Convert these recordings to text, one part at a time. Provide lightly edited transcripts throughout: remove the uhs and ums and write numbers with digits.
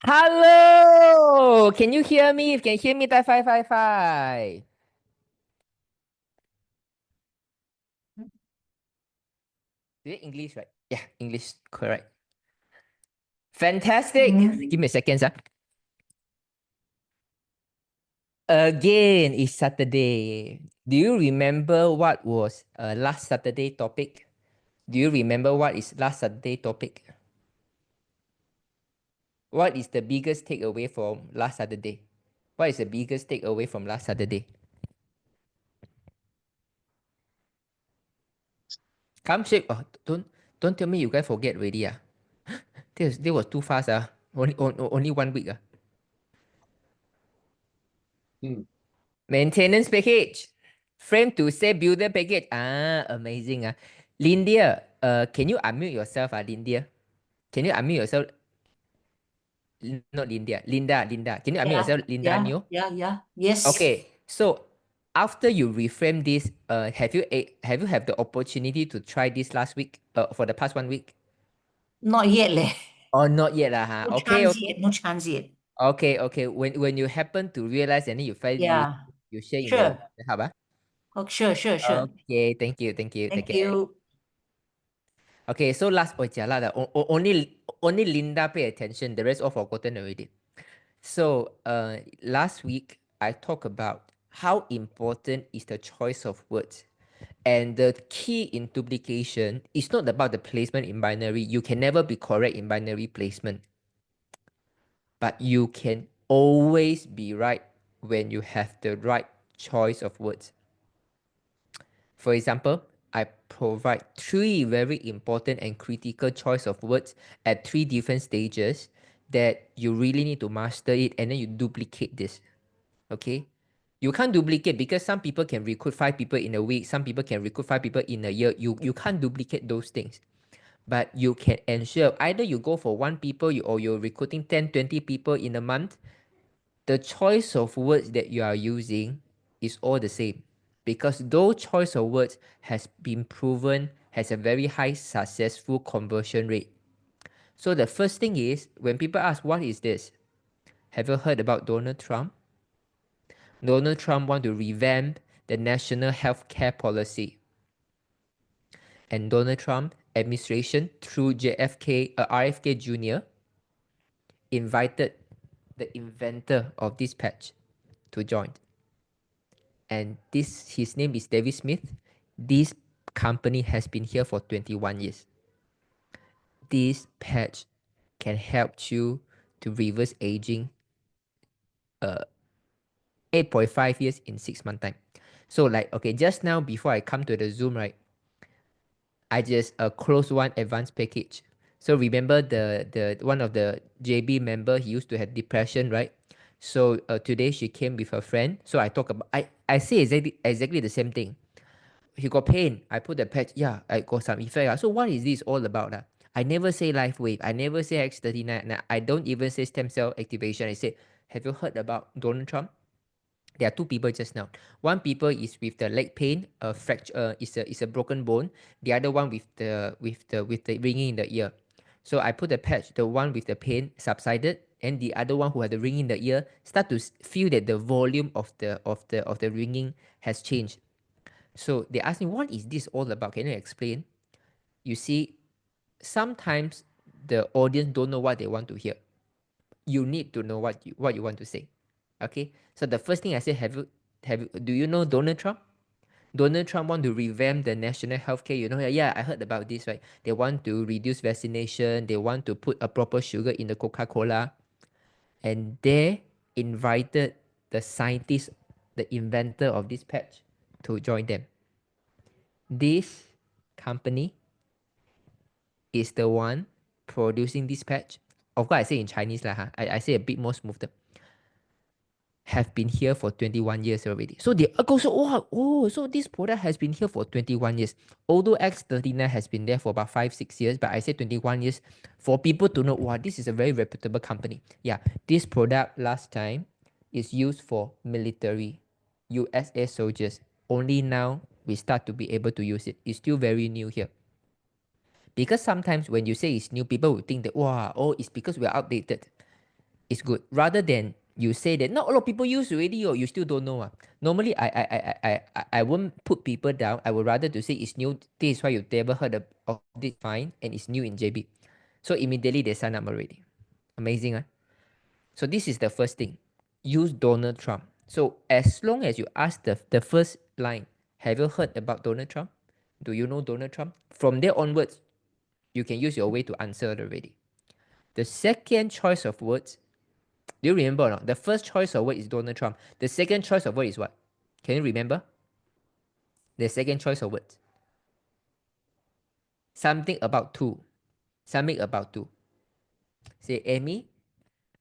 Hello, can you hear me? If you can hear me, type 555. Is it English, right? Yeah, English, correct. Fantastic. Give me a second, sir. Again, it's Saturday. Do you remember what was last Saturday topic? Do you remember what is last Saturday topic? What is the biggest takeaway from last Saturday? What is the biggest takeaway from last Saturday? Come shape. Oh, don't tell me you guys forget already. This was too fast. Only 1 week. Maintenance package. Frame to say builder package. Amazing. Lindia, can you unmute yourself, Lindia? Can you unmute yourself? Not Lindia. Linda. Can you unmute yourself, Linda Neo? Yes. Okay. So after you reframe this, have you have the opportunity to try this last week? For the past 1 week? Not yet, leh. Oh, not yet, No Okay, chance okay. yet. No chance yet. Okay. When you happen to realize and then you find it, Yeah. you share in the Sure. hub. Oh, sure. Okay, thank you. Thank Okay. you. Okay, so last jialat, only Linda pay attention. The rest all forgotten already. So last week I talked about how important is the choice of words. And the key in duplication is not about the placement in binary. You can never be correct in binary placement. But you can always be right when you have the right choice of words. For example, I provide 3 very important and critical choice of words at 3 different stages that you really need to master it, and then you duplicate this. Okay? You can't duplicate because some people can recruit 5 people in a week, some people can recruit 5 people in a year. You can't duplicate those things. But you can ensure either you go for 1 people or you're recruiting 10, 20 people in a month. The choice of words that you are using is all the same, because those choice of words has been proven has a very high successful conversion rate. So the first thing is, when people ask what is this, have you heard about Donald Trump? Donald Trump want to revamp the national healthcare policy, and Donald Trump administration through RFK Jr. invited the inventor of this patch to join. And his name is David Smith. This company has been here for 21 years. This patch can help you to reverse aging 8.5 years in 6 months time. So okay, just now before I come to the Zoom, right, I just closed one advanced package. So remember the one of the JB member, he used to have depression, right? So today she came with her friend. So I say exactly the same thing. He got pain. I put the patch. Yeah, I got some effect. So what is this all about? I never say life wave. I never say X39. I don't even say stem cell activation. I say, have you heard about Donald Trump? There are 2 people just now. One people is with the leg pain, a fracture, is a broken bone. The other one with the ringing in the ear. So I put the patch. The one with the pain subsided, and the other one who had the ringing in the ear start to feel that the volume of the ringing has changed. So they asked me, what is this all about? Can you explain? You see, sometimes the audience don't know what they want to hear. You need to know what you want to say. Okay? So the first thing I say, do you know Donald Trump? Donald Trump want to revamp the national healthcare. You know, yeah, I heard about this, right? They want to reduce vaccination. They want to put a proper sugar in the Coca-Cola. And they invited the scientist, the inventor of this patch, to join them. This company is the one producing this patch. Of course, I say in Chinese lah. I say a bit more smoother. Have been here for 21 years already. So they go, so so this product has been here for 21 years. Although X39 has been there for about 5-6 years, but I say 21 years for people to know, wow, this is a very reputable company. Yeah, this product last time is used for military, USA soldiers. Only now we start to be able to use it. It's still very new here. Because sometimes when you say it's new, people will think that, wow, it's because we're outdated. is good rather than you say that not a lot of people use already or you still don't know. Normally, I won't put people down. I would rather to say it's new. This is why you never heard of this fine and it's new in JB. So immediately they sign up already. Amazing, huh? So this is the first thing. Use Donald Trump. So as long as you ask the first line, have you heard about Donald Trump? Do you know Donald Trump? From there onwards, you can use your way to answer it already. The second choice of words, do you remember or not? The first choice of word is Donald Trump. The second choice of word is what? Can you remember? The second choice of words. Something about two. Something about two. Say, Amy,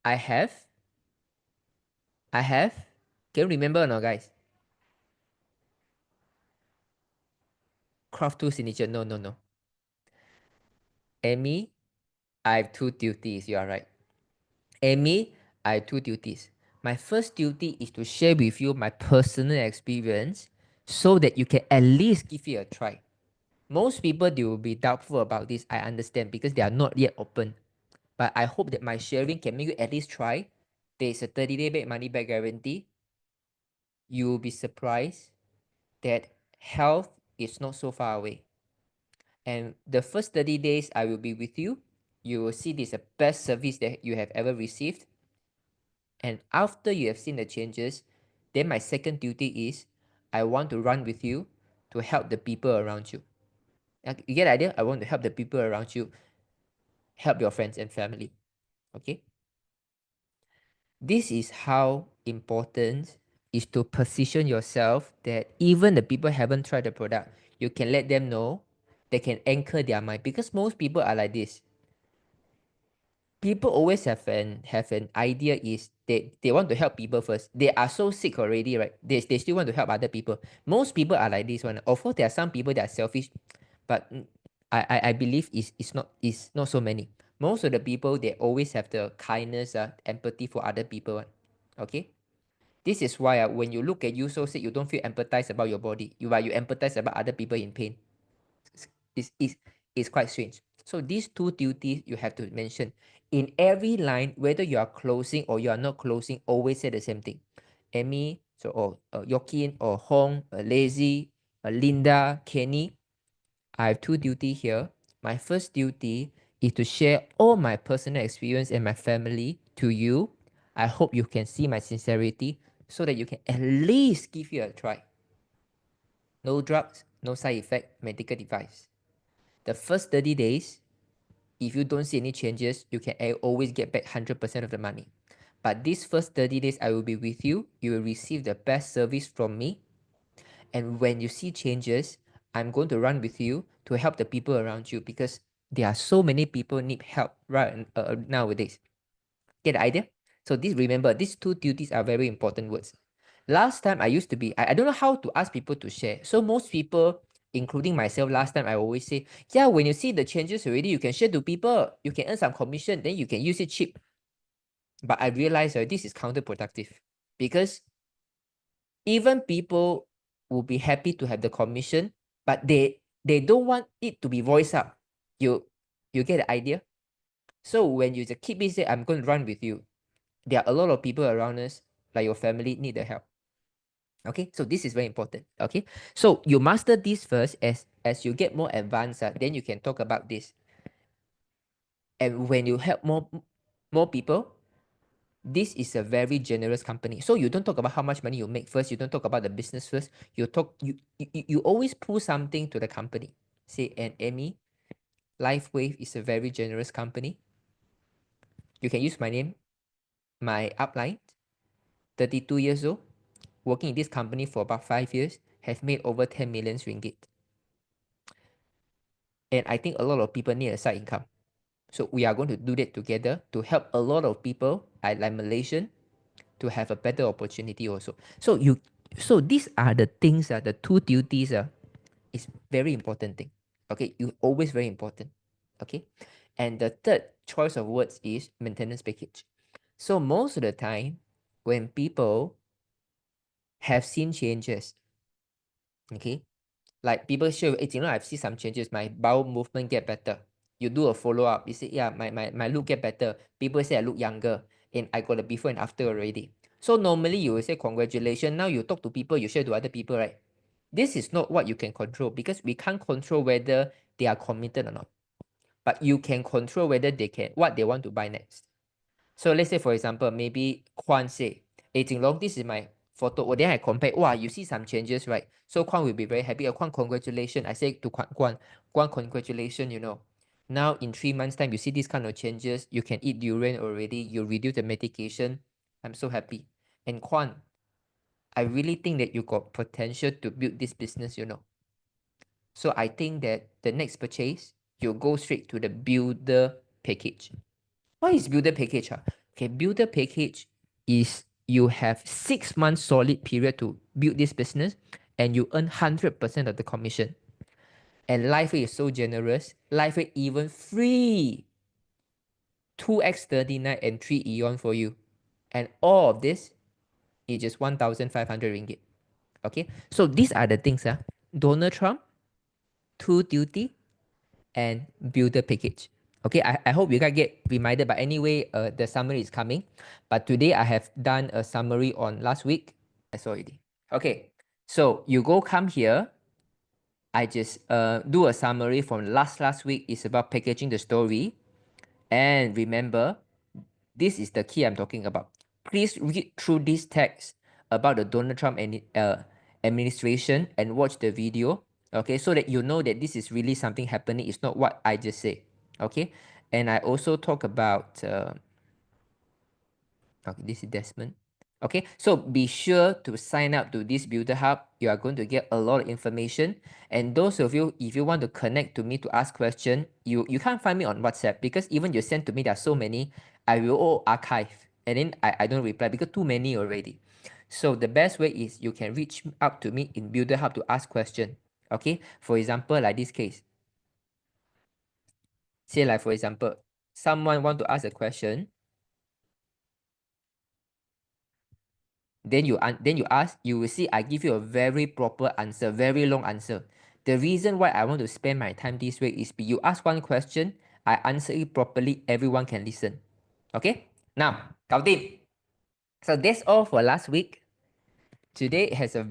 I have. Can you remember or not, guys? Craft two signature. No. Amy, I have two duties. You are right. Amy, I have two duties. My first duty is to share with you my personal experience so that you can at least give it a try. Most people, they will be doubtful about this. I understand because they are not yet open. But I hope that my sharing can make you at least try. There is a 30-day back money back guarantee. You will be surprised that health is not so far away. And the first 30 days, I will be with you. You will see this is the best service that you have ever received. And after you have seen the changes, then my second duty is I want to run with you to help the people around you. You get the idea? I want to help the people around you, help your friends and family. Okay? This is how important is to position yourself that even the people haven't tried the product, you can let them know, they can anchor their mind because most people are like this. People always have an idea is they want to help people first. They are so sick already, right? They still want to help other people. Most people are like this one. Of course, there are some people that are selfish, but I believe it's not so many. Most of the people they always have the kindness, empathy for other people. Okay, this is why when you look at you so sick, you don't feel empathize about your body. You empathize about other people in pain. Is quite strange. So these two duties you have to mention. In every line, whether you are closing or you are not closing, always say the same thing. Amy, so or Yokin or Hong, Lazy, Linda, Kenny. I have two duties here. My first duty is to share all my personal experience and my family to you. I hope you can see my sincerity so that you can at least give it a try. No drugs, no side effect, medical device. The first 30 days, if you don't see any changes, you can always get back 100% of the money. But these first 30 days, I will be with you. You will receive the best service from me. And when you see changes, I'm going to run with you to help the people around you because there are so many people need help right nowadays. Get the idea? So remember, these two duties are very important words. Last time I used to be, I don't know how to ask people to share. So most people, including myself, last time I always say, yeah, when you see the changes already, you can share to people. You can earn some commission, then you can use it cheap. But I realized this is counterproductive because even people will be happy to have the commission, but they don't want it to be voiced up. You get the idea? So when you just keep it say, I'm going to run with you, there are a lot of people around us, like your family, need the help. Okay, so this is very important. Okay, so you master this first. As you get more advanced, then you can talk about this. And when you help more people, this is a very generous company. So you don't talk about how much money you make first. You don't talk about the business first. You always pull something to the company. Say, and Amy, LifeWave is a very generous company. You can use my name, my upline, 32 years old, working in this company for about 5 years, have made over 10 million ringgit. And I think a lot of people need a side income. So we are going to do that together to help a lot of people, like Malaysian, to have a better opportunity also. So these are the things, the two duties is very important thing. Okay, you always very important. Okay, and the third choice of words is maintenance package. So most of the time, when people have seen changes, okay, like people show, I've seen some changes, my bowel movement get better. You do a follow up, you say, yeah, my look get better. People say I look younger. and I got a before and after already. So normally you will say congratulations. Now you talk to people, you share to other people, right? This is not what you can control because we can't control whether they are committed or not. But you can control whether they can what they want to buy next. So let's say for example, maybe Kwan say, "Hey Jinlong, this is my photo." Well, then I compare. Wow, you see some changes, right? So Kwan will be very happy. Kwan, congratulations. I say to Kwan, congratulations. Now in 3 months' time, you see these kind of changes. You can eat durian already. You reduce the medication. I'm so happy. And Kwan, I really think that you got potential to build this business. So I think that the next purchase, you go straight to the builder package. What is builder package? Okay, builder package is you have 6 months solid period to build this business and you earn 100% of the commission. And LifeWay is so generous. LifeWay even free 2x39 and 3 Eon for you. And all of this is just 1,500 ringgit. Okay, so these are the things. Donald Trump, 2 duty, and builder package. Okay, I hope you guys get reminded, but anyway, the summary is coming. But today I have done a summary on last week. I saw it. Okay, so you come here. I just do a summary from last week. It's about packaging the story. And remember, this is the key I'm talking about. Please read through this text about the Donald Trump administration and watch the video. Okay, so that you know that this is really something happening. It's not what I just said. Okay, and I also talk about. Okay, this is Desmond. Okay, so be sure to sign up to this Builder Hub. You are going to get a lot of information. And those of you, if you want to connect to me to ask questions, you can't find me on WhatsApp because even you send to me, there are so many, I will all archive. And then I don't reply because too many already. So the best way is you can reach out to me in Builder Hub to ask questions. Okay, for example, like this case. Say like for example, someone want to ask a question. Then you ask, you will see I give you a very proper answer, very long answer. The reason why I want to spend my time this way is you ask one question, I answer it properly, everyone can listen. Okay? Now, Kautin. So that's all for last week. Today has it's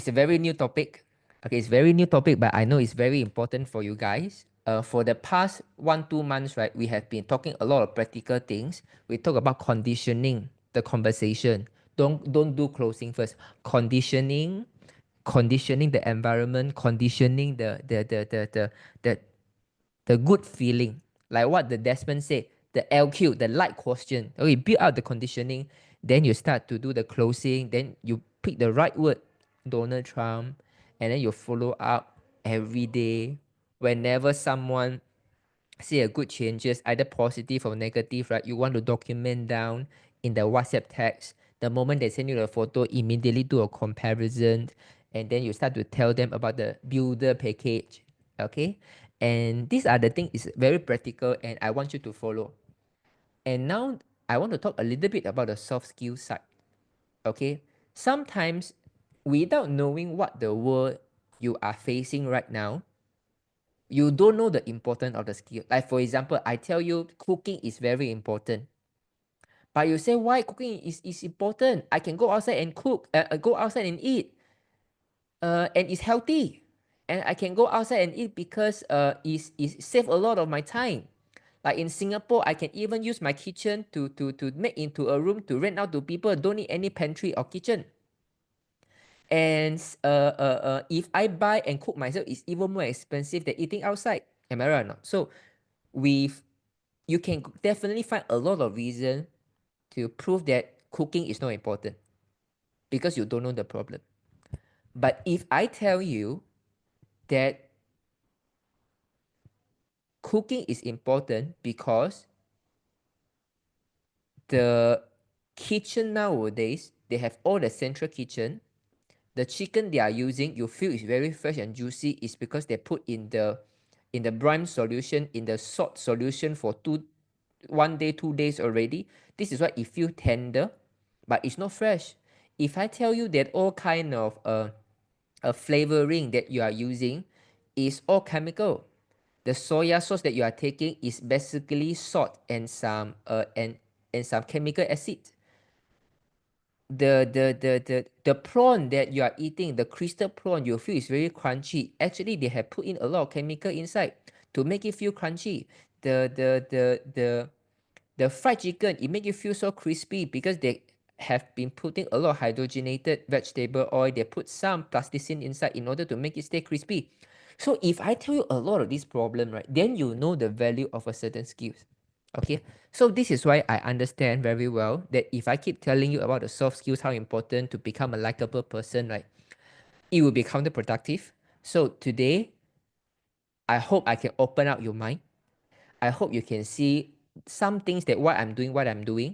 a very new topic. Okay, it's very new topic, but I know it's very important for you guys. For the past 1-2 months, right, we have been talking a lot of practical things. We talk about conditioning the conversation. Don't do closing first. Conditioning the environment, conditioning the good feeling. Like what the Desmond said, the LQ, the like question. Okay, build out the conditioning, then you start to do the closing, then you pick the right word, Donald Trump, and then you follow up every day. Whenever someone see a good changes, either positive or negative, right? You want to document down in the WhatsApp text. The moment they send you the photo, immediately do a comparison, and then you start to tell them about the builder package. Okay, and these are the things is very practical, and I want you to follow. And now I want to talk a little bit about the soft skill side. Okay, sometimes without knowing what the world you are facing right now, you don't know the importance of the skill. Like for example, I tell you cooking is very important. But you say why cooking is important? I can go outside and cook, go outside and eat, and it's healthy. And I can go outside and eat because is save a lot of my time. Like in Singapore, I can even use my kitchen to make into a room to rent out to people. Don't need any pantry or kitchen. And if I buy and cook myself, it's even more expensive than eating outside. Am I right or not? So you can definitely find a lot of reason to prove that cooking is not important because you don't know the problem. But if I tell you that cooking is important because the kitchen nowadays, they have all the central kitchen. The chicken they are using, you feel is very fresh and juicy, is because they put in the brine solution, in the salt solution for 1 day, 2 days already. This is why it feels tender, but it's not fresh. If I tell you that all kind of flavoring that you are using is all chemical, the soya sauce that you are taking is basically salt and some chemical acid. The prawn that you are eating, the crystal prawn, you feel is very crunchy. Actually, they have put in a lot of chemical inside to make it feel crunchy. The fried chicken, it make you feel so crispy because they have been putting a lot of hydrogenated vegetable oil. They put some plasticine inside in order to make it stay crispy. So if I tell you a lot of this problem, right, then you know the value of a certain skills. Okay, so this is why I understand very well that if I keep telling you about the soft skills, how important to become a likable person, right, it will be counterproductive. So today, I hope I can open up your mind. I hope you can see some things that what I'm doing.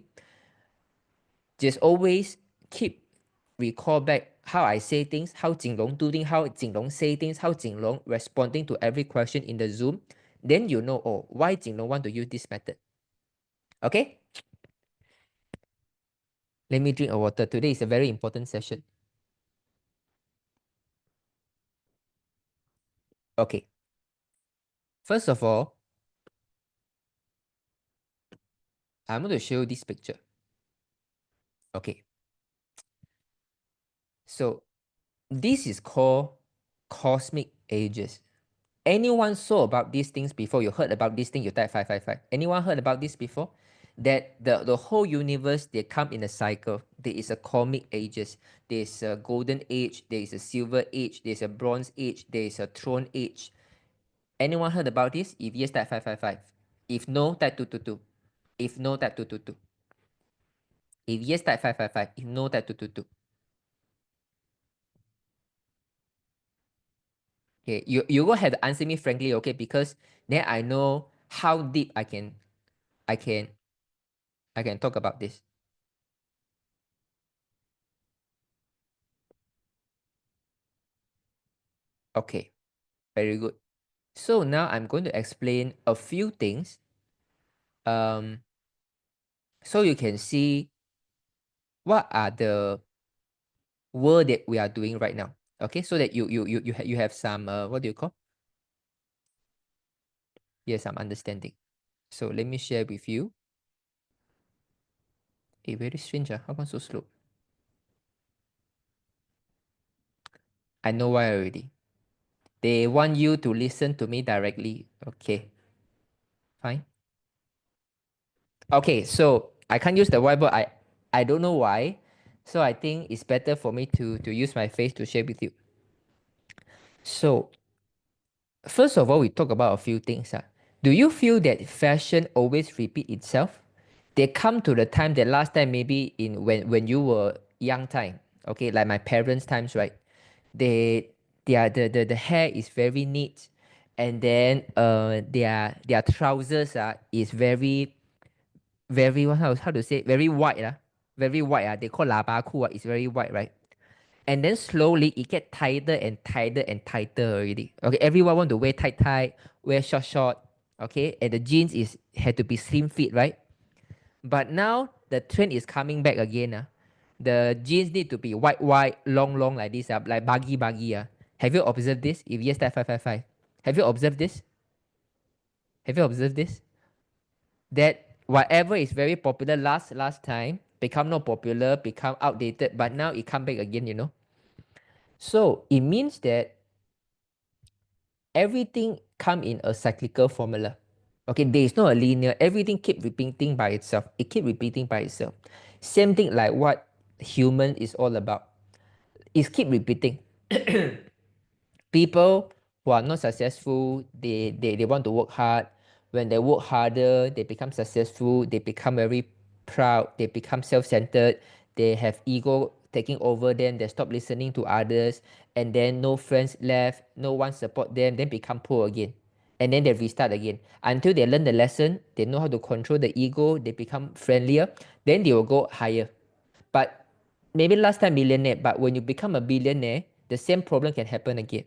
Just always keep recall back how I say things, how Jinlong do things, how Jinlong say things, how Jinlong responding to every question in the Zoom. Then you know, oh, why Jinlong want to use this method. Okay? Let me drink a water. Today is a very important session. Okay. First of all, I'm going to show you this picture. Okay. So this is called cosmic ages. Anyone saw about these things before? You heard about this thing, you type 555. Anyone heard about this before? That the whole universe, they come in a cycle. There is a cosmic ages. There's a golden age. There is a silver age. There's a bronze age. There is a throne age. Anyone heard about this? If yes, type 555. If no, type 222. If no, type 222. If yes, type 555. If no, type 222. Okay, you go ahead to answer me frankly, okay? Because then I know how deep I can talk about this. Okay, very good. So now I'm going to explain a few things. So you can see what are the work that we are doing right now. Okay, so that you have some what do you call? Yes, some understanding. So let me share with you. Very strange. How come so slow? I know why already. They want you to listen to me directly. Okay, fine. Okay, so I can't use the whiteboard. I don't know why. So I think it's better for me to use my face to share with you. So first of all, we talk about a few things. Do you feel that fashion always repeat itself? They come to the time that last time maybe in when you were young time, okay, like my parents' times, right? They the hair is very neat, and then their trousers is very how to say, very white very white they call laba ku it's very white, right? And then slowly it get tighter and tighter and tighter already. Okay, everyone want to wear tight, wear short. Okay, and the jeans is had to be slim fit, right? But now the trend is coming back again. The jeans need to be white, long like this, like baggy. Have you observed this? If yes, type 555. Have you observed this? Have you observed this? That whatever is very popular last time become not popular, become outdated, but now it come back again. So it means that everything come in a cyclical formula. Okay, there is not a linear. Everything keep repeating by itself. It keep repeating by itself. Same thing like what human is all about. It keep repeating. People who are not successful, they want to work hard. When they work harder, they become successful. They become very proud. They become self-centered. They have ego taking over them. They stop listening to others. And then no friends left. No one support them. Then become poor again. And then they restart again. Until they learn the lesson, they know how to control the ego. They become friendlier. Then they will go higher. But maybe last time millionaire. But when you become a billionaire, the same problem can happen again.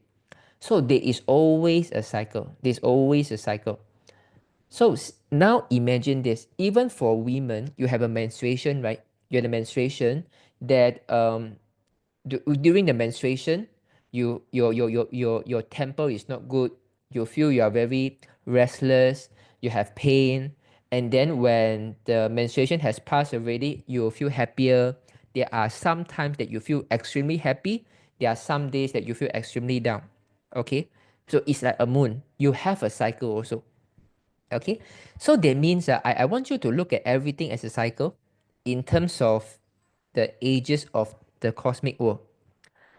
So there is always a cycle. There's always a cycle. So now imagine this. Even for women, you have a menstruation, right? You have a menstruation that during the menstruation, your temper is not good. You feel you are very restless, you have pain, and then when the menstruation has passed already, you will feel happier. There are some times that you feel extremely happy. There are some days that you feel extremely down. Okay, so it's like a moon. You have a cycle also. Okay, so that means I want you to look at everything as a cycle in terms of the ages of the cosmic world.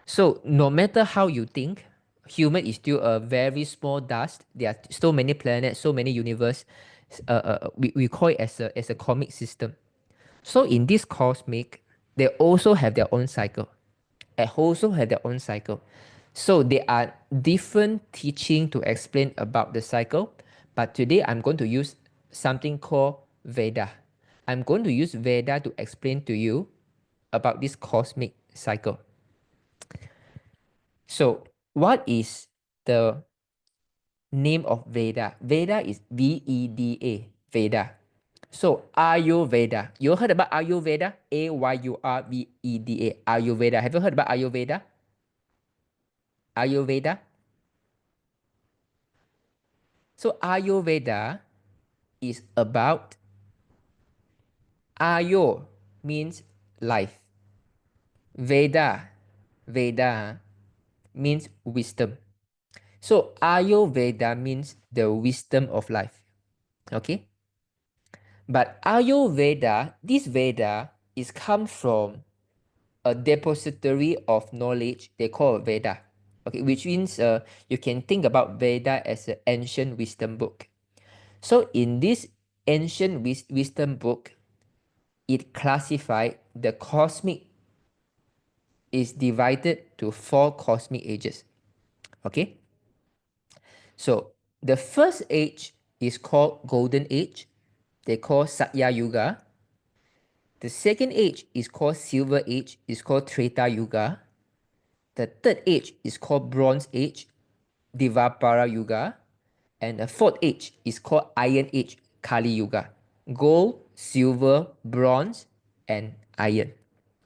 So no matter how you think, human is still a very small dust. There are so many planets, so many universe. We call it as a cosmic system. So in this cosmic, they also have their own cycle. They also have their own cycle. So there are different teaching to explain about the cycle. But today I'm going to use something called Veda. I'm going to use Veda to explain to you about this cosmic cycle. So what is the name of Veda? Veda is Veda. Veda. So Ayurveda. You heard about Ayurveda? Ayurveda. Ayurveda. Have you heard about Ayurveda? Ayurveda. So Ayurveda is about Ayo means life. Veda means wisdom. So Ayurveda means the wisdom of life. Okay? But Ayurveda, this Veda is come from a depository of knowledge they call Veda. Okay, which means you can think about Veda as an ancient wisdom book. So in this ancient wisdom book, it classified the cosmic is divided to 4 cosmic ages. Okay? So the first age is called Golden Age. They call Satya Yuga. The second age is called Silver Age. It's called Treta Yuga. The third age is called Bronze Age, Dvapara Yuga. And the fourth age is called Iron Age, Kali Yuga. Gold, silver, bronze, and iron.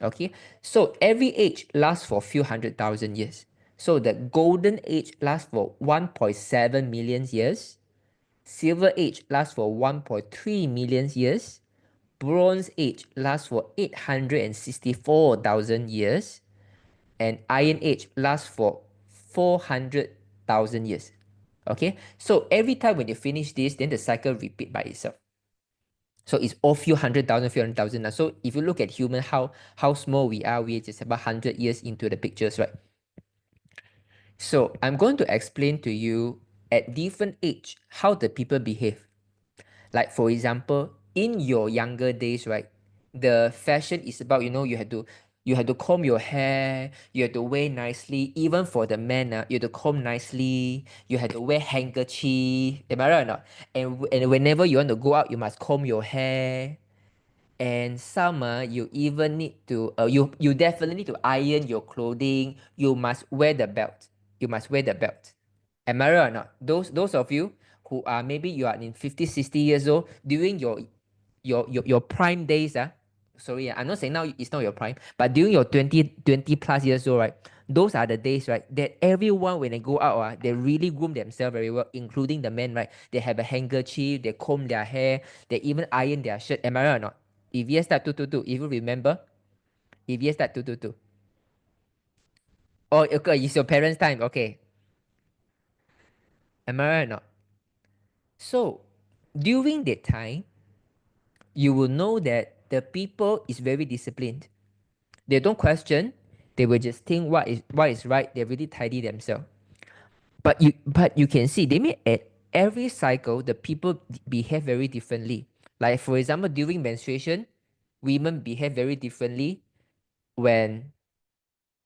Okay, so every age lasts for a few 100,000 years. So the golden age lasts for 1.7 million years. Silver age lasts for 1.3 million years. Bronze age lasts for 864,000 years. And Iron Age lasts for 400,000 years. Okay, so every time when you finish this, then the cycle repeat by itself. So it's all few 100,000, few 100,000. So if you look at human, how small we are just about 100 years into the pictures, right? So I'm going to explain to you at different age how the people behave. Like for example, in your younger days, right? The fashion is about, you had to comb your hair, you had to wear nicely. Even for the men, you had to comb nicely, you had to wear handkerchief. Am I right or not? And whenever you want to go out, you must comb your hair. And summer, you even need to you definitely need to iron your clothing. You must wear the belt. You must wear the belt. Am I right or not? Those of you who are maybe you are in 50, 60 years old during your prime days, sorry, I'm not saying now it's not your prime, but during your 20 plus years old, right? Those are the days, right? That everyone when they go out, they really groom themselves very well, including the men, right? They have a handkerchief, they comb their hair, they even iron their shirt. Am I right or not? If yes, that two. If you remember, if yes, that two. Oh, okay, it's your parents' time. Okay. Am I right or not? So, during that time, you will know that the people is very disciplined. They don't question. They will just think what is right. They really tidy themselves. But you can see they may at every cycle the people behave very differently. Like for example, during menstruation, women behave very differently when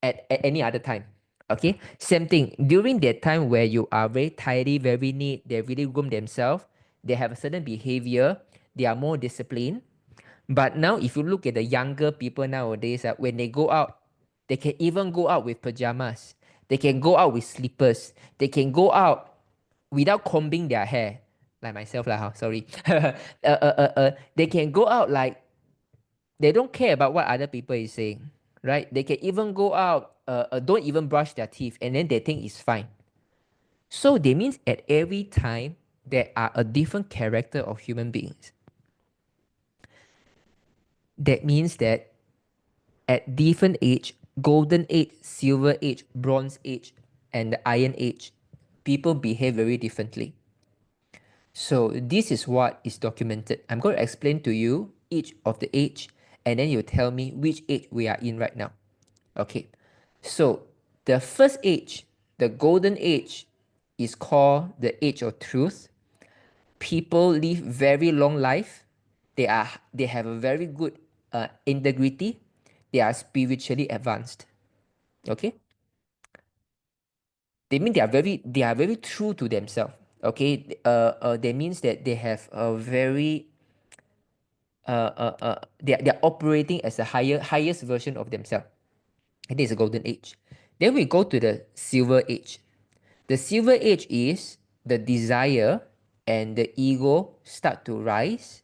at any other time. Okay, same thing during that time where you are very tidy, very neat. They really groom themselves. They have a certain behavior. They are more disciplined. But now, if you look at the younger people nowadays, when they go out, they can even go out with pajamas. They can go out with slippers. They can go out without combing their hair, like myself, lah. Sorry. They can go out like they don't care about what other people is saying, right? They can even go out, don't even brush their teeth, and then they think it's fine. So they means at every time there are a different character of human beings. That means that at different age, golden age, silver age, bronze age, and the iron age, people behave very differently. So this is what is documented. I'm going to explain to you each of the age, and then you tell me which age we are in right now. Okay, so the first age, the golden age, is called the age of truth. People live very long life. They have a very good integrity. They are spiritually advanced. Okay, they mean they are very true to themselves. Okay, that means that they have a very they're operating as a highest version of themselves. It is a golden age. Then we go to the silver age. The silver age is the desire and the ego start to rise,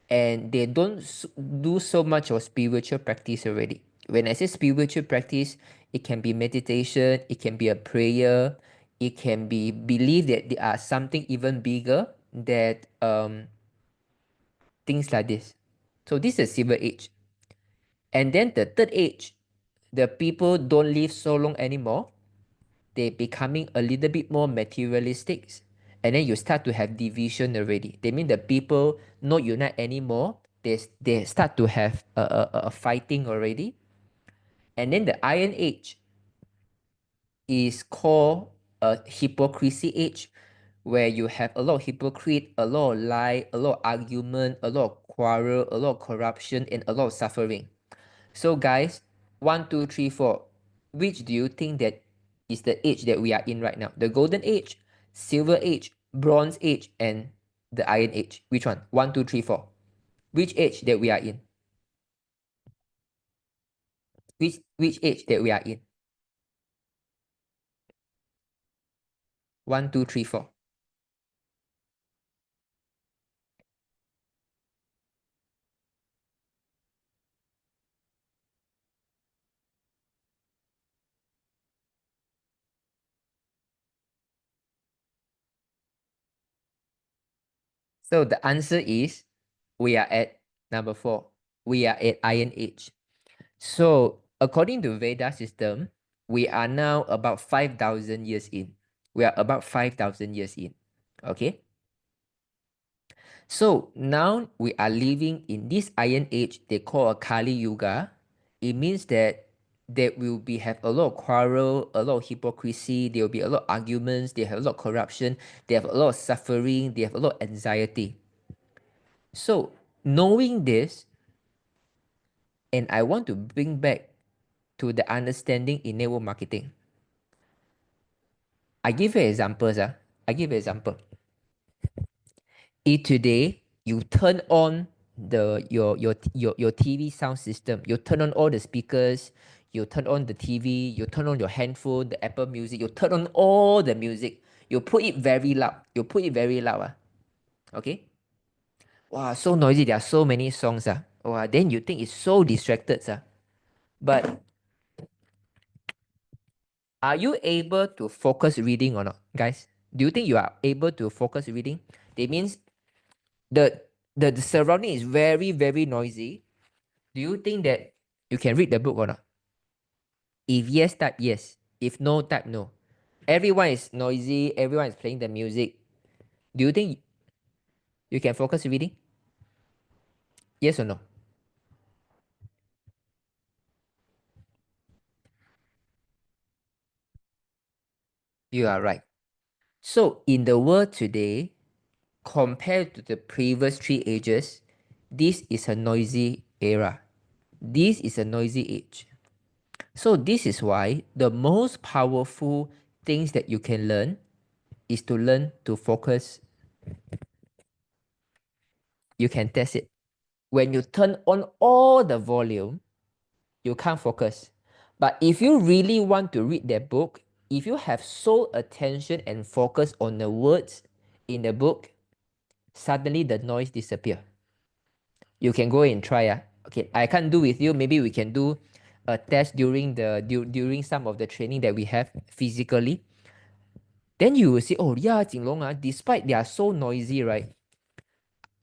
and they don't do so much of spiritual practice already. When I say spiritual practice, it can be meditation, it can be a prayer, it can be believe that there are something even bigger, that things like this. So this is silver age. And then the third age, the people don't live so long anymore. They becoming a little bit more materialistic. And then you start to have division already. They mean the people not unite anymore. They start to have a fighting already. And then the Iron Age is called a hypocrisy age, where you have a lot of hypocrite, a lot of lie, a lot of argument, a lot of quarrel, a lot of corruption, and a lot of suffering. So guys, 1, 2, 3, 4. Which do you think that is the age that we are in right now? The golden age, silver age, bronze age, and the iron age. Which one? 1, 2, 3, 4. Which age that we are in? Which age that we are in? 1, 2, 3, 4. So the answer is we are at number 4. We are at iron age. So according to Veda system, we are now about 5,000 years in. We are about 5,000 years in. Okay. So now we are living in this iron age they call a Kali Yuga. It means that there will be have a lot of quarrel, a lot of hypocrisy, there will be a lot of arguments, they have a lot of corruption, they have a lot of suffering, they have a lot of anxiety. So knowing this, and I want to bring back to the understanding in network marketing. I give you examples. I give you example. If today you turn on your TV sound system, you turn on all the speakers, you turn on the TV, you turn on your handphone, the Apple Music, you turn on all the music, you put it very loud. You put it very loud. Okay? Wow, so noisy. There are so many songs. Wow, then you think it's so distracted. But are you able to focus reading or not, guys? Do you think you are able to focus reading? That means the the surrounding is very, very noisy. Do you think that you can read the book or not? If yes, type yes. If no, type no. Everyone is noisy. Everyone is playing the music. Do you think you can focus reading? Yes or no? You are right. So in the world today, compared to the previous 3 ages, this is a noisy era. This is a noisy age. So this is why the most powerful things that you can learn is to learn to focus. You can test it. When you turn on all the volume, you can't focus. But if you really want to read that book, if you have sole attention and focus on the words in the book, suddenly the noise disappear. You can go and try. Okay, I can't do with you. Maybe we can do a test during some of the training that we have physically. Then you will say, oh yeah, Jinlong, despite they are so noisy, right?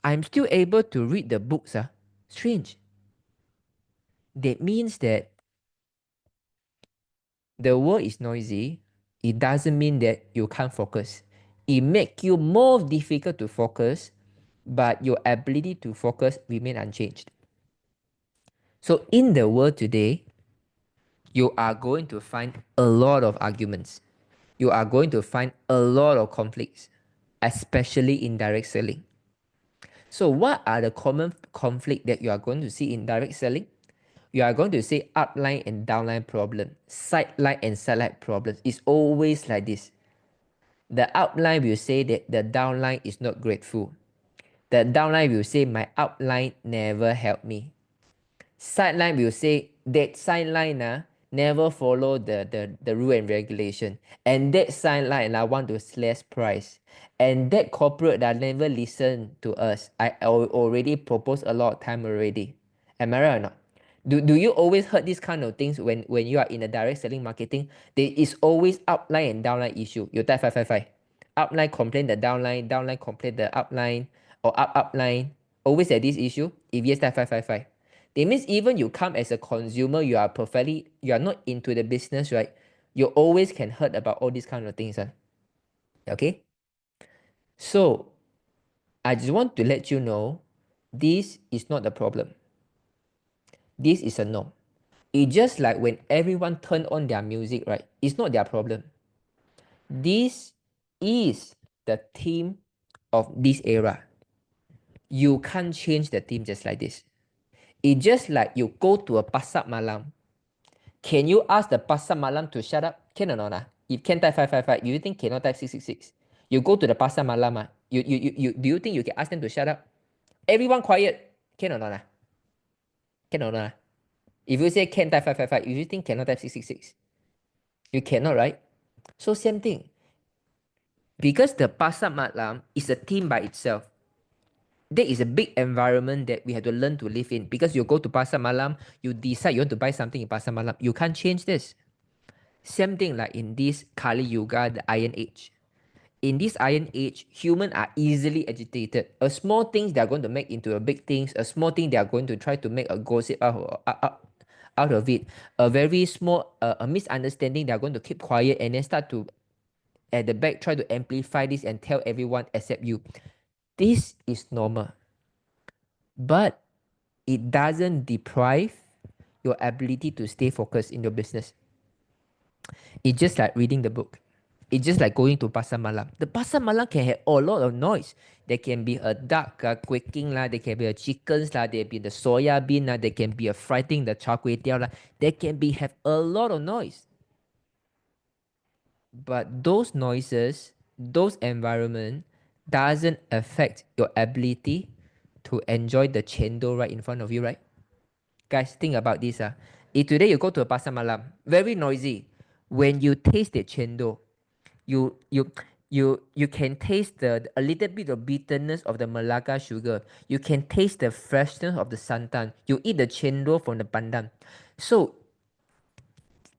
I'm still able to read the books. Strange. That means that the world is noisy. It doesn't mean that you can't focus. It makes you more difficult to focus, but your ability to focus remain unchanged. So in the world today, you are going to find a lot of arguments. You are going to find a lot of conflicts, especially in direct selling. So what are the common conflict that you are going to see in direct selling? You are going to see upline and downline problem, sideline and sideline problems. It's always like this. The upline will say that the downline is not grateful. The downline will say my upline never helped me. Sideline will say that sideline never follow the rule and regulation. And that sideline want to slash price. And that corporate never listen to us. I already proposed a lot of time already. Am I right or not? Do you always heard these kind of things when you are in a direct selling marketing? There is always upline and downline issue. You type 555. Upline complain the downline, downline complain the upline, or upline. Always at this issue. If yes, type 555. That means even you come as a consumer, you are not into the business, right? You always can heard about all these kind of things. Okay? So, I just want to let you know, this is not the problem. This is a norm. It's just like when everyone turn on their music, right? It's not their problem. This is the theme of this era. You can't change the theme just like this. It's just like you go to a pasar malam. Can you ask the pasar malam to shut up? Can or not? If can type 555, you think cannot type 666? You go to the pasar malam, do you think you can ask them to shut up? Everyone quiet. Can or not? Can or not? If you say can type 555, you think cannot type 666? You cannot, right? So same thing. Because the pasar malam is a theme by itself. That is a big environment that we have to learn to live in. Because you go to pasar malam, you decide you want to buy something in pasar malam. You can't change this. Same thing like in this Kali Yuga, the Iron Age. In this Iron Age, humans are easily agitated. A small thing they are going to make into a big things. A small thing they are going to try to make a gossip out of it. A very small a misunderstanding they are going to keep quiet and then start to at the back try to amplify this and tell everyone except you. This is normal. But it doesn't deprive your ability to stay focused in your business. It's just like reading the book. It's just like going to pasar malam. The pasar malam can have a lot of noise. There can be a duck quaking lah. There can be a chickens lah. There can be the soya bean lah. There can be a frying the char kway teow lah. There can be have a lot of noise. But those noises, those environment doesn't affect your ability to enjoy the chendol right in front of you, right? Guys, think about this. If today you go to a pasar malam, very noisy. When you taste the chendol, you can taste a little bit of bitterness of the Malacca sugar. You can taste the freshness of the santan. You eat the chendol from the pandan. So,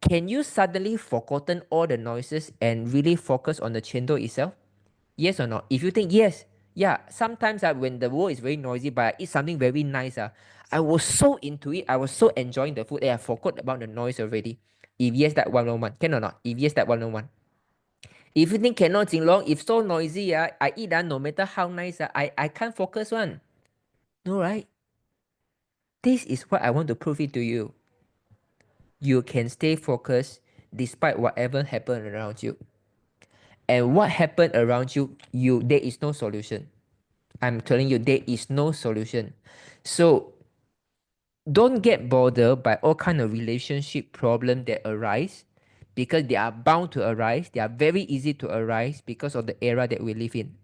can you suddenly forgotten all the noises and really focus on the chendol itself? Yes or not? If you think yes, yeah, sometimes when the world is very noisy, but I eat something very nice, I was so into it. I was so enjoying the food that I forgot about the noise already. If yes, that 101. Can or not? If yes, that 101. If you think cannot, Jinlong, if so noisy, I eat no matter how nice, I can't focus one. No, right? This is what I want to prove it to you. You can stay focused despite whatever happened around you. And what happened around you, there is no solution. I'm telling you, there is no solution. So don't get bothered by all kind of relationship problem that arise, because they are bound to arise. They are very easy to arise because of the era that we live in.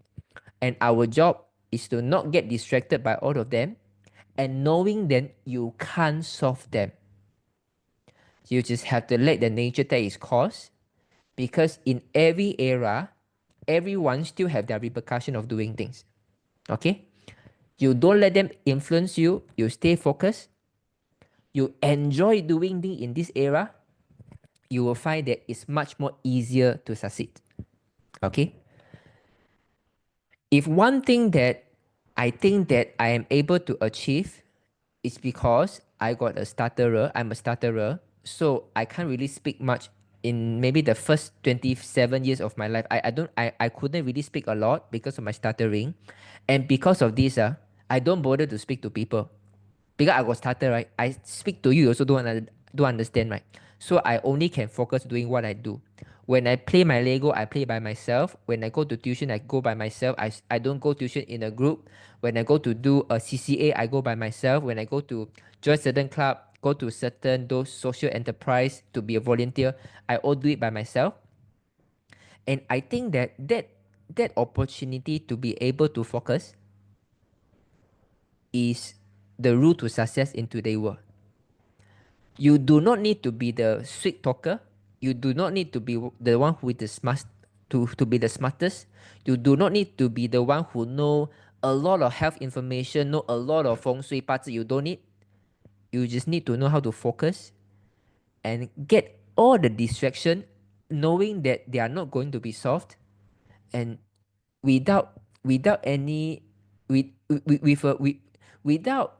And our job is to not get distracted by all of them, and knowing that you can't solve them. You just have to let the nature take its course, because in every era, everyone still have their repercussion of doing things. Okay? You don't let them influence you. You stay focused. You enjoy doing things in this era. You will find that it's much more easier to succeed. Okay. If one thing that I think that I am able to achieve is because I got a stutterer, I'm a stutterer, so I can't really speak much in maybe the first 27 years of my life. I couldn't really speak a lot because of my stuttering. And because of this, I don't bother to speak to people. Because I got stutter, right? I speak to you, you also don't understand, right? So I only can focus doing what I do. When I play my Lego, I play by myself. When I go to tuition, I go by myself. I don't go tuition in a group. When I go to do a CCA, I go by myself. When I go to join certain club, go to certain those social enterprise to be a volunteer, I all do it by myself. And I think that opportunity to be able to focus is the route to success in today's world. You do not need to be the sweet talker. You do not need to be the one who is the smart to be the smartest. You do not need to be the one who know a lot of health information, know a lot of feng shui parts. You don't need. You just need to know how to focus and get all the distraction, knowing that they are not going to be solved, and without any with a, without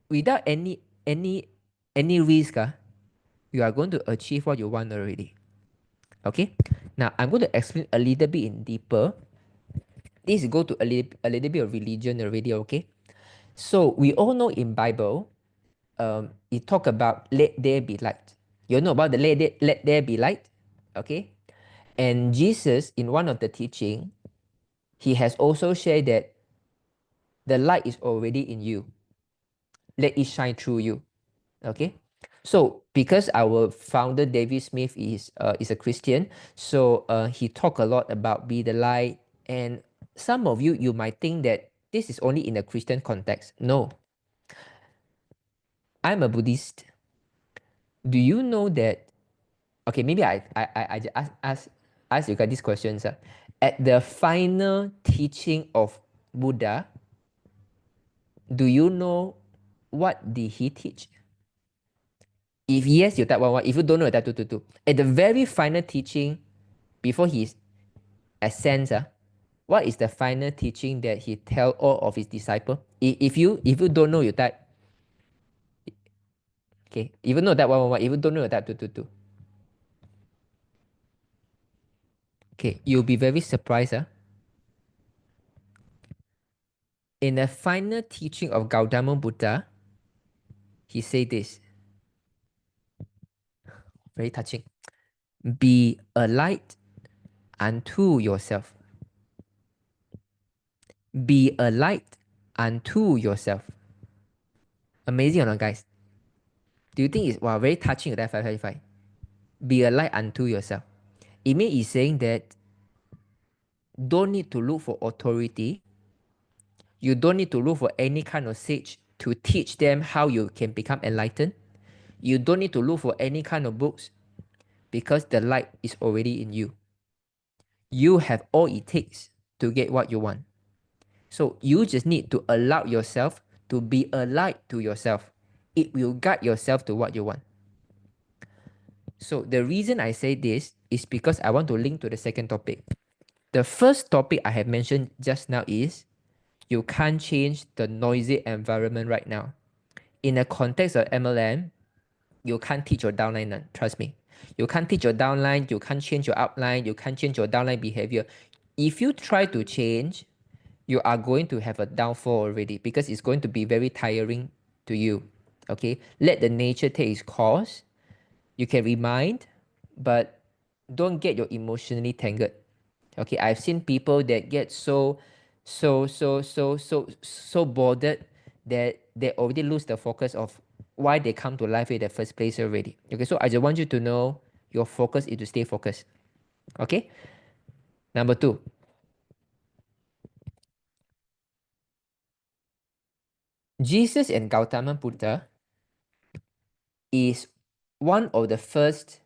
without any risk, you are going to achieve what you want already. Okay, now I'm going to explain a little bit in deeper. This go to a little bit of religion already. Okay, so we all know in Bible, it talk about let there be light. You know about the let there be light. Okay, and Jesus in one of the teaching, he has also shared that the light is already in you. Let it shine through you. Okay, so because our founder David Smith is a Christian, so he talk a lot about be the light, and some of you might think that this is only in a Christian context. No, I'm a Buddhist. Do you know that? Okay, maybe I just ask you guys these questions. At the final teaching of Buddha, do you know what did he teach? If yes, you type 1 1. If you don't know, you type 2 2 2. At the very final teaching, before his ascends, what is the final teaching that he tell all of his disciples? If you don't know, you type. Okay. If you know, type 1 1 1. If you don't know, you type 2 2 2. Okay. You'll be very surprised. In the final teaching of Gautama Buddha, he said this. Very touching. Be a light unto yourself. Be a light unto yourself. Amazing or not, guys? Do you think it's very touching that 555? Be a light unto yourself. It means it's saying that don't need to look for authority. You don't need to look for any kind of sage to teach them how you can become enlightened. You don't need to look for any kind of books because the light is already in you. You have all it takes to get what you want. So you just need to allow yourself to be a light to yourself. It will guide yourself to what you want. So the reason I say this is because I want to link to the second topic. The first topic I have mentioned just now is you can't change the noisy environment right now. In the context of MLM, you can't teach your downline none, trust me. You can't teach your downline, you can't change your upline, you can't change your downline behavior. If you try to change, you are going to have a downfall already because it's going to be very tiring to you. Okay, let the nature take its course. You can remind, but don't get your emotionally tangled. Okay, I've seen people that get so bothered that they already lose the focus of why they come to life in the first place already. Okay, so I just want you to know your focus is to stay focused. Okay, number 2. Jesus and Gautama Buddha is one of the first,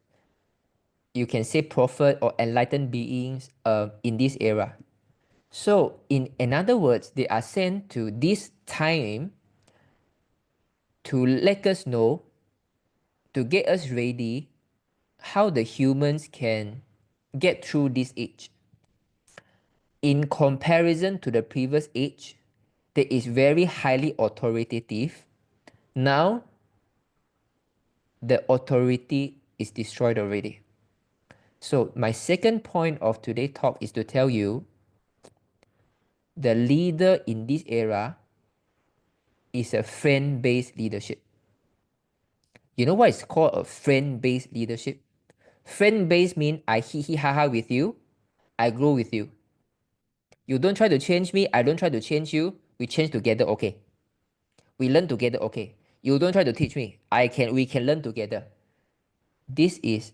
you can say, prophet or enlightened beings in this era. So in other words, they are sent to this time to let us know, to get us ready how the humans can get through this age. in comparison to the previous age, that is very highly authoritative. Now, the authority is destroyed already. So my second point of today's talk is to tell you the leader in this era is a friend-based leadership. You know what is called a friend-based leadership? Friend-based means I hee ha ha with you, I grow with you. You don't try to change me, I don't try to change you, we change together, okay. We learn together, okay. You don't try to teach me, we can learn together. This is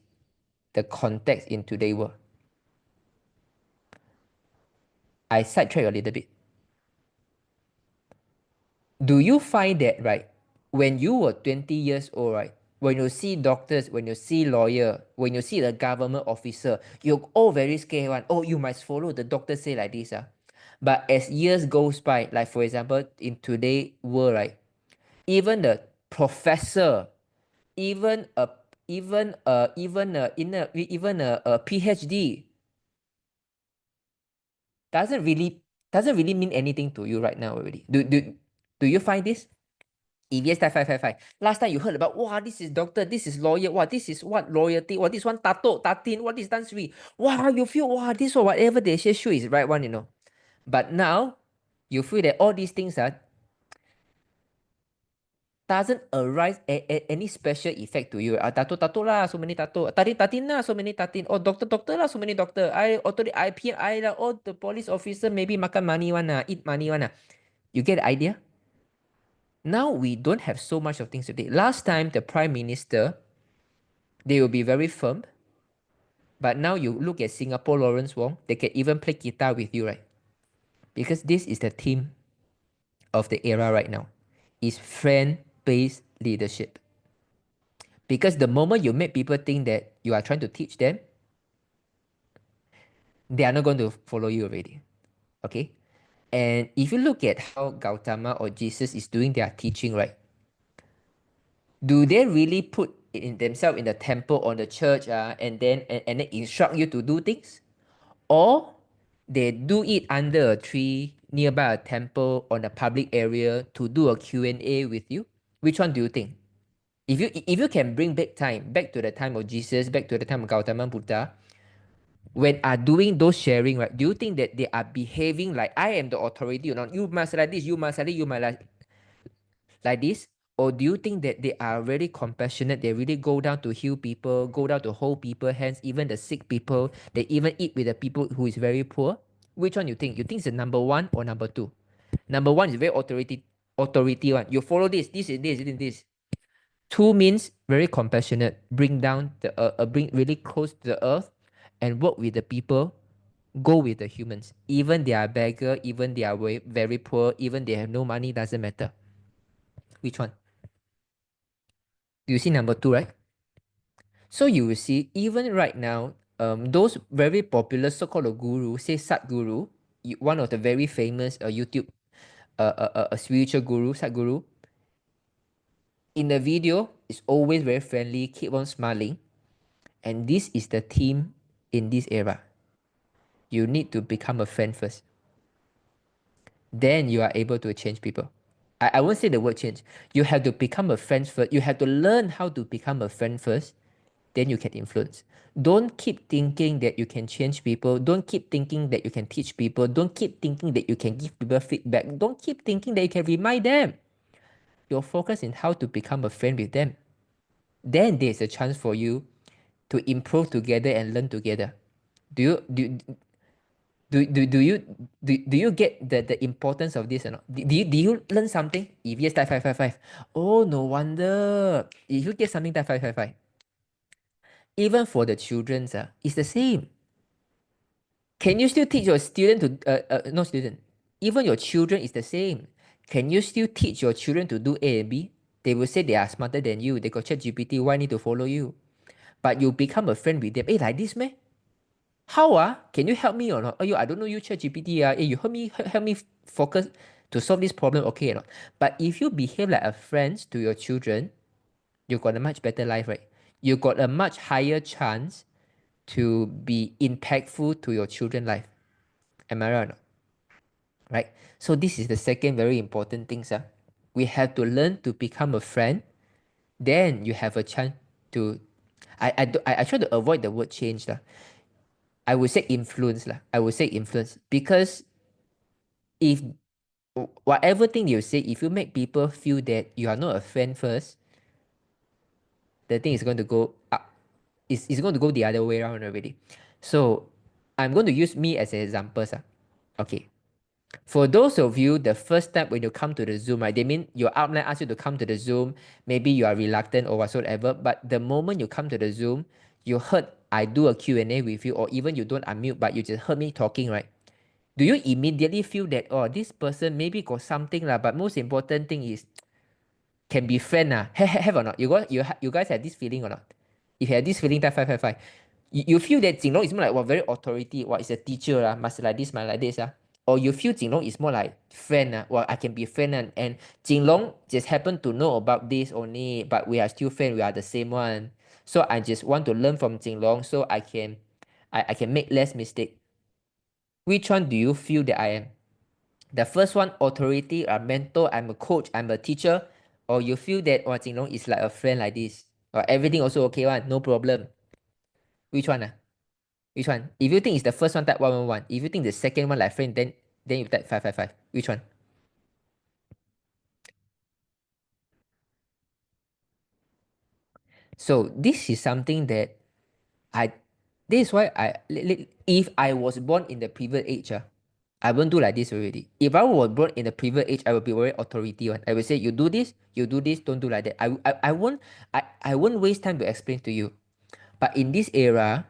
the context in today's world. I sidetrack a little bit. Do you find that, right, when you were 20 years old, right, when you see doctors, when you see lawyer, when you see the government officer, you're all very scared one. Oh, you must follow the doctor say like this. But as years goes by, like for example, in today's world, right, even the professor, even a even a PhD doesn't really mean anything to you right now already. Do you find this? If yes, type 555. Last time you heard about, wow, this is doctor, this is lawyer, wow, this is what loyalty, wow, this one tato, tatin, what is Tan Sri. Wow, you feel, wow, this or whatever they say sure is right one, you know. But now, you feel that all these things doesn't arise any special effect to you. Tato, tato lah, so many tato. Tatin, tatin lah, so many tatin. Oh, doctor, doctor lah, so many doctor. I PI lah, oh, the police officer maybe makan money one lah, eat money one lah. You get the idea? Now we don't have so much of things today. Last time, the prime minister, they will be very firm. But now you look at Singapore Lawrence Wong, they can even play guitar with you, right? Because this is the theme of the era right now. Is friend-based leadership. Because the moment you make people think that you are trying to teach them, they are not going to follow you already. Okay? And if you look at how Gautama or Jesus is doing their teaching, right? Do they really put in themselves in the temple or the church and then instruct you to do things? Or they do it under a tree nearby a temple on a public area to do a Q&A with you? Which one do you think? If you can bring back to the time of Jesus, back to the time of Gautama Buddha, when are doing those sharing, right? Do you think that they are behaving like I am the authority or not? You must like this, you must like this, you must like this? Or do you think that they are really compassionate? They really go down to heal people, go down to hold people hands, even the sick people. They even eat with the people who is very poor. Which one you think? You think it's the number one or number two? Number one is very authority one. You follow this, this is this, this, this. Two means very compassionate, bring down bring really close to the earth, and work with the people. Go with the humans. Even they are beggar, even they are very poor, even they have no money, doesn't matter. Which one? You see number two, right? So you will see, even right now, those very popular so-called guru, say Sadguru, one of the very famous YouTube spiritual guru, Sadguru, in the video is always very friendly, keep on smiling. And this is the theme in this era. You need to become a friend first. Then you are able to change people. I won't say the word change. You have to become a friend first. You have to learn how to become a friend first. Then you can influence. Don't keep thinking that you can change people. Don't keep thinking that you can teach people. Don't keep thinking that you can give people feedback. Don't keep thinking that you can remind them. Your focus in how to become a friend with them. Then there's a chance for you to improve together and learn together. Do you do you get the importance of this or not? Do you learn something? If yes, type 555. Oh, no wonder. If you get something, type 555. Even for the children, it's the same. Can you still teach your student to not student? Even your children is the same. Can you still teach your children to do A and B? They will say they are smarter than you. They got ChatGPT. Why need to follow you? But you become a friend with them. Hey, like this, man. How can you help me or not? Oh, I don't know you ChatGPT. Hey, you help me focus to solve this problem, okay or not? But if you behave like a friend to your children, you got a much better life, right? You got a much higher chance to be impactful to your children's life. Am I right or not? Right? So this is the second very important thing, sir. We have to learn to become a friend. Then you have a chance to. I try to avoid the word change lah. I would say influence lah. I would say influence because if whatever thing you say, if you make people feel that you are not a friend first, the thing is going to go up. It's going to go the other way around already. So I'm going to use me as an example, sir. Okay. For those of you, the first time when you come to the Zoom, right, they mean your outline asks you to come to the Zoom. Maybe you are reluctant or whatsoever, but the moment you come to the Zoom, you heard I do a Q&A with you, or even you don't unmute, but you just heard me talking, right? Do you immediately feel that, oh, this person maybe got something, lah, but most important thing is, can be friend, have or not? You guys have this feeling or not? If you have this feeling, that five. You feel that Jinlong is more like, very authority, is a teacher, must like this, must like this, or you feel Jinlong is more like friend, I can be friend, and Jinlong just happen to know about this only, but we are still friends, we are the same one. So I just want to learn from Jinlong so I can make less mistake. Which one do you feel that I am? The first one, authority, a mentor, I'm a coach, I'm a teacher, or you feel that Jinlong is like a friend like this, or everything also okay one, no problem. Which one? Which one? If you think it's the first one, type 111. If you think the second one like friend, then you type 555. Which one? So this is something that this is why if I was born in the previous age, I won't do like this already. If I was born in the previous age, I would be very authority one. I would say, you do this, don't do like that. I won't waste time to explain to you. But in this era,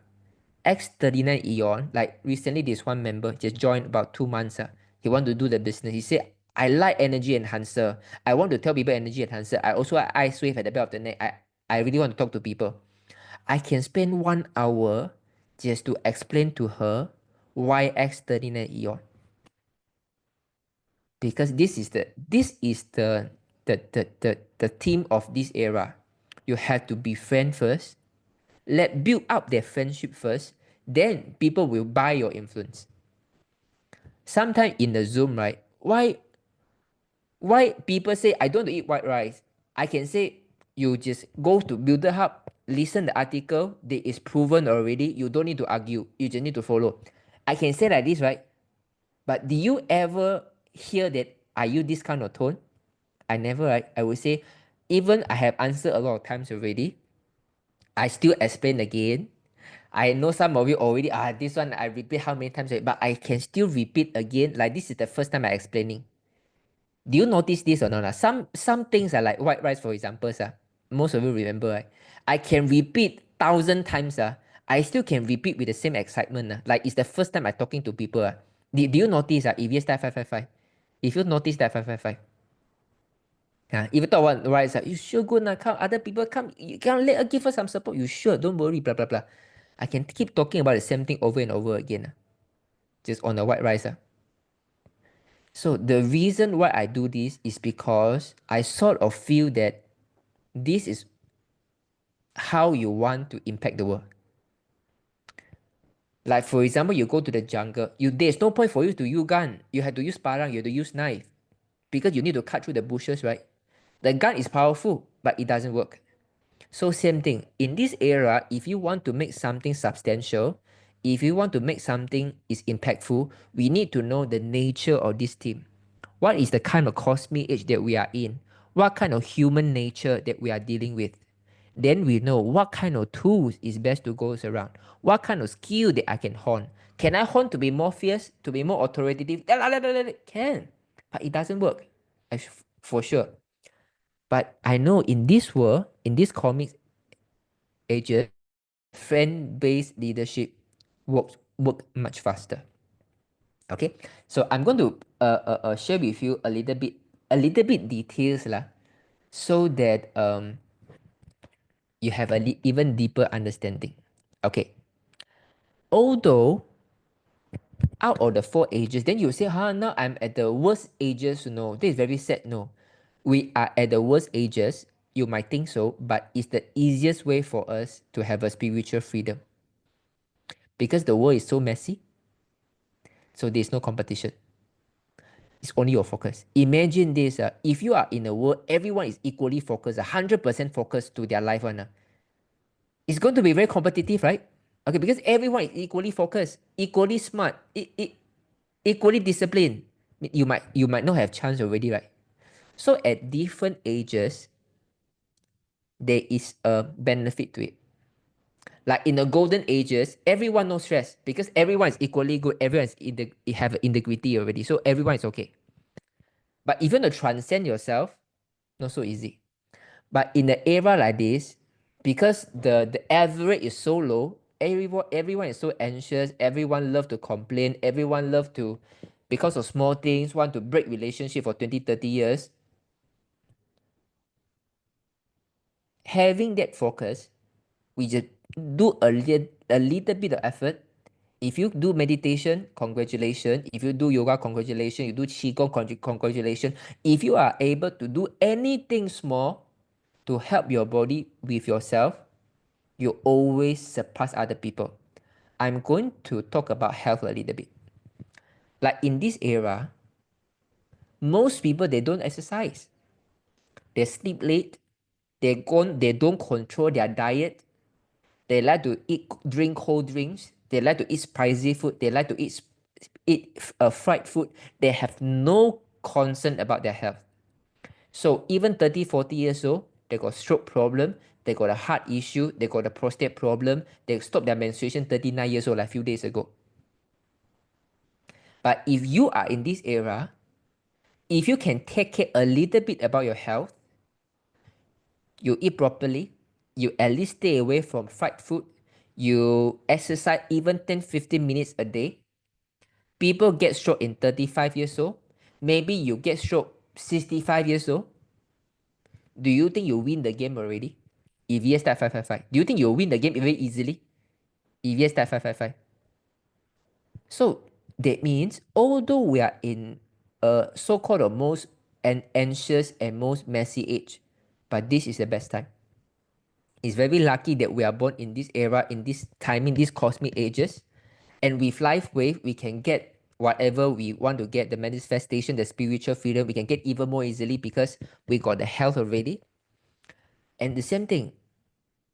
X39 Eon, like recently this one member just joined about 2 months. He want to do the business. He said, I like energy enhancer. I want to tell people energy enhancer. I also like eye wave at the back of the neck. I really want to talk to people. I can spend 1 hour just to explain to her why X39 Eon. Because this is the theme of this era. You have to be friend first. Build up their friendship first. Then people will buy your influence. Sometimes in the Zoom, right? Why people say I don't want to eat white rice? I can say you just go to Builder Hub, listen the article. That is proven already. You don't need to argue. You just need to follow. I can say like this, right? But do you ever hear that I use this kind of tone? I never, right? I would say, even I have answered a lot of times already. I still explain again. I know some of you already, this one I repeat how many times, but I can still repeat again. Like this is the first time I'm explaining. Do you notice this or not? Some things are like white rice, for example. Most of you remember, right? I can repeat 1,000 times. I still can repeat with the same excitement. Like it's the first time I'm talking to people. Do you notice? If yes, type 555. If you notice that 555. If you talk about rice, you sure good now. Come, other people come. You can give us some support. You sure? Don't worry. Blah blah blah. I can keep talking about the same thing over and over again. Just on the white rice. So the reason why I do this is because I sort of feel that this is how you want to impact the world. Like for example, you go to the jungle. There's no point for you to use gun. You have to use parang. You have to use knife, because you need to cut through the bushes, right? The gun is powerful, but it doesn't work. So same thing. In this era, if you want to make something substantial, if you want to make something is impactful, we need to know the nature of this team. What is the kind of cosmic age that we are in? What kind of human nature that we are dealing with? Then we know what kind of tools is best to go around. What kind of skill that I can hone. Can I hone to be more fierce, to be more authoritative? Can, but it doesn't work, for sure. But I know in this world, in this comics ages, friend-based leadership work much faster. Okay, so I'm going to share with you a little bit details lah, so that you have even deeper understanding. Okay, although out of the 4 ages, then you say, now I'm at the worst ages. No, this is very sad. No, we are at the worst ages. You might think so, but it's the easiest way for us to have a spiritual freedom. Because the world is so messy, So there's no competition. It's only your focus. Imagine this, if you are in a world, everyone is equally focused, 100% focused to their life one, it's going to be very competitive, right? Okay, because everyone is equally focused, equally smart, equally disciplined. You might not have chance already, right? So at different ages, there is a benefit to it. Like in the golden ages, everyone no stress because everyone is equally good. Everyone is have integrity already, so everyone is okay. But if you want to transcend yourself, not so easy. But in the era like this, because the average is so low, everyone is so anxious. Everyone love to complain. Everyone love to, because of small things, want to break relationship for 20, 30 years. Having that focus, we just do a little bit of effort. If you do meditation, congratulations. If you do yoga, congratulations. You do qigong, congratulations. If you are able to do anything small to help your body with yourself, you always surpass other people. I'm going to talk about health a little bit. Like in this era, most people, they don't exercise. They sleep late. They don't control their diet. They like to drink cold drinks. They like to eat spicy food. They like to eat fried food. They have no concern about their health. So even 30, 40 years old, they got stroke problem. They got a heart issue. They got a prostate problem. They stopped their menstruation 39 years old like a few days ago. But if you are in this era, if you can take care a little bit about your health, you eat properly, you at least stay away from fried food, you exercise even 10, 15 minutes a day. People get stroke in 35 years old. Maybe you get stroke 65 years old. Do you think you win the game already? If yes, start 555. Do you think you'll win the game very easily? If yes, start 555. So that means although we are in a so-called the most anxious and most messy age, but this is the best time. It's very lucky that we are born in this era, in this timing, these cosmic ages. And with life wave, we can get whatever we want to get, the manifestation, the spiritual freedom, we can get even more easily because we got the health already. And the same thing,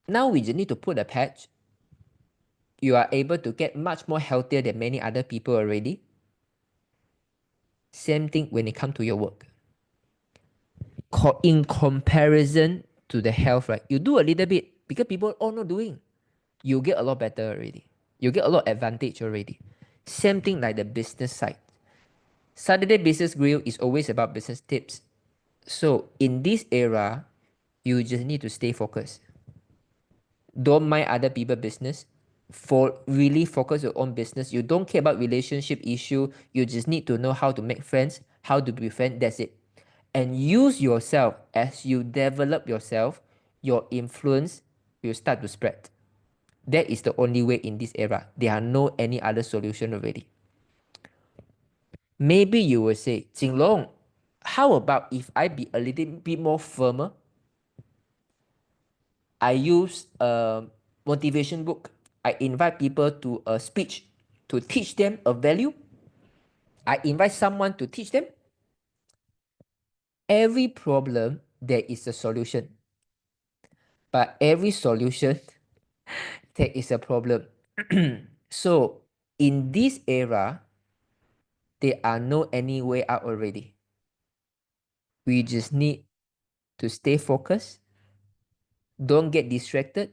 now we just need to put a patch. You are able to get much more healthier than many other people already. Same thing when it comes to your work. In comparison to the health, right? You do a little bit because people all not doing. You get a lot better already. You get a lot of advantage already. Same thing like the business side. Saturday Business Grill is always about business tips. So in this era, you just need to stay focused. Don't mind other people's business. Really focus your own business. You don't care about relationship issue. You just need to know how to make friends, how to be friends. That's it. And use yourself. As you develop yourself, your influence will start to spread. That is the only way in this era. There are no any other solution already. Maybe you will say, Jinlong, how about if I be a little bit more firmer? I use a motivation book. I invite people to a speech to teach them a value. I invite someone to teach them. Every problem, there is a solution. But every solution, there is a problem. So in this era, there are no any way out already. We just need to stay focused. Don't get distracted.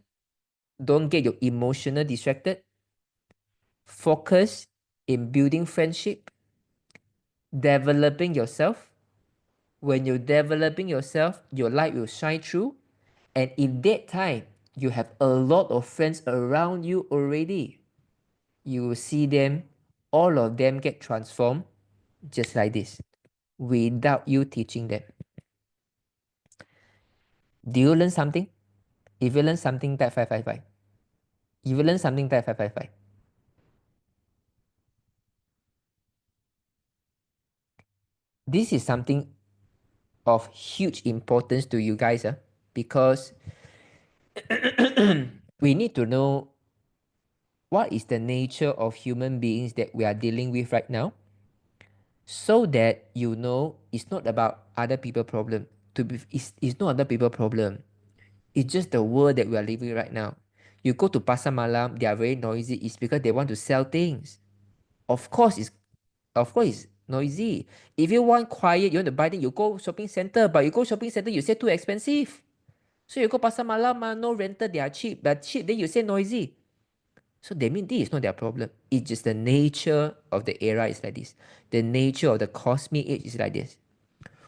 Don't get your emotional distracted. Focus in building friendship, developing yourself. When you're developing yourself, your light will shine through. And in that time, you have a lot of friends around you already. You will see them, all of them get transformed just like this, without you teaching them. Do you learn something? If you learn something, type 555. If you learn something, type 555. This is something of huge importance to you guys, because we need to know what is the nature of human beings that we are dealing with right now, so that you know it's not about other people problem. It's not other people problem. It's just the world that we are living right now. You go to Pasar Malam, they are very noisy. It's because they want to sell things. Of course, it's noisy. If you want quiet, you want to buy things, you go shopping center. But you go shopping center, you say too expensive. So you go Pasar Malam, no rental, they are cheap. But cheap, then you say noisy. So they mean this is not their problem. It's just the nature of the era is like this. The nature of the cosmic age is like this.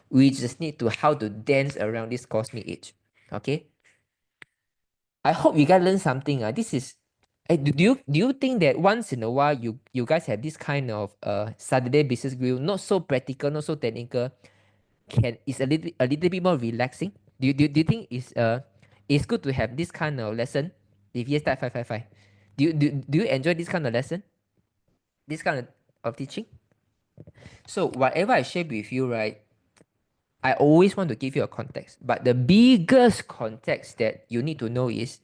We just need to how to dance around this cosmic age. Okay? I hope you guys learn something. This is do you think that once in a while you guys have this kind of Saturday business grill, not so practical, not so technical, is a little bit more relaxing? Do you think it's good to have this kind of lesson? If yes, type 555. Do you enjoy this kind of lesson? This kind of teaching? So whatever I share with you, right? I always want to give you a context, but the biggest context that you need to know is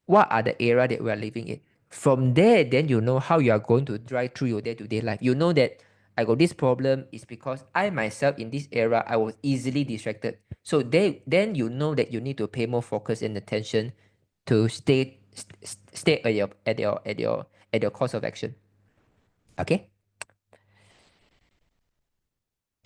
what are the era that we are living in. From there, then you know how you are going to drive through your day-to-day life. You know that I got this problem is because I myself in this era, I was easily distracted. So then you know that you need to pay more focus and attention to stay at your course of action. Okay?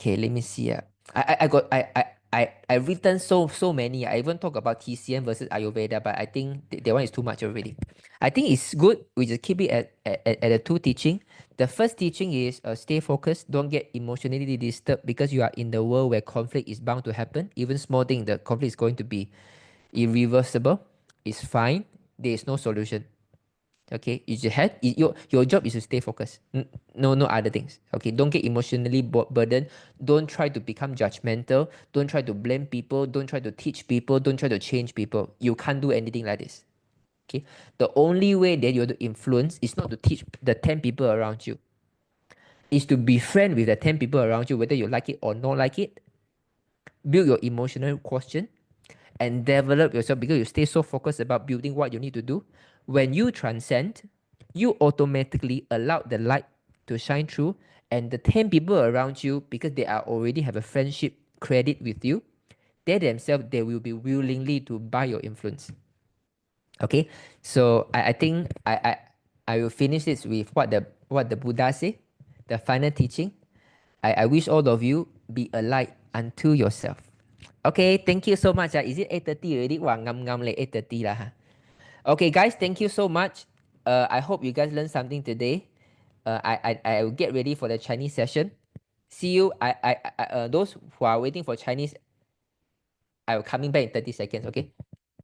Okay, let me see. I've written so many. I even talk about TCM versus Ayurveda, but I think that one is too much already. I think it's good we just keep it at the two teaching. The first teaching is stay focused, don't get emotionally disturbed because you are in the world where conflict is bound to happen. Even small thing, the conflict is going to be irreversible. It's fine. There is no solution. Okay, you just have your job is to stay focused. No other things. Okay, don't get emotionally burdened. Don't try to become judgmental. Don't try to blame people. Don't try to teach people. Don't try to change people. You can't do anything like this. Okay, the only way that you're to influence is not to teach the 10 people around you. Is to be friend with the 10 people around you, whether you like it or not like it. Build your emotional quotient and develop yourself because you stay so focused about building what you need to do. When you transcend, you automatically allow the light to shine through, and the 10 people around you, because they are already have a friendship credit with you, they themselves they will be willingly to buy your influence. Okay, so I think I will finish this with what the Buddha say, the final teaching. I wish all of you be a light unto yourself. Okay, thank you so much. Is it 8:30 already? Wow, ngam leh 8:30 lah. Okay, guys, thank you so much. I hope you guys learned something today. I will get ready for the Chinese session. See you. Those who are waiting for Chinese, I will coming back in 30 seconds. Okay.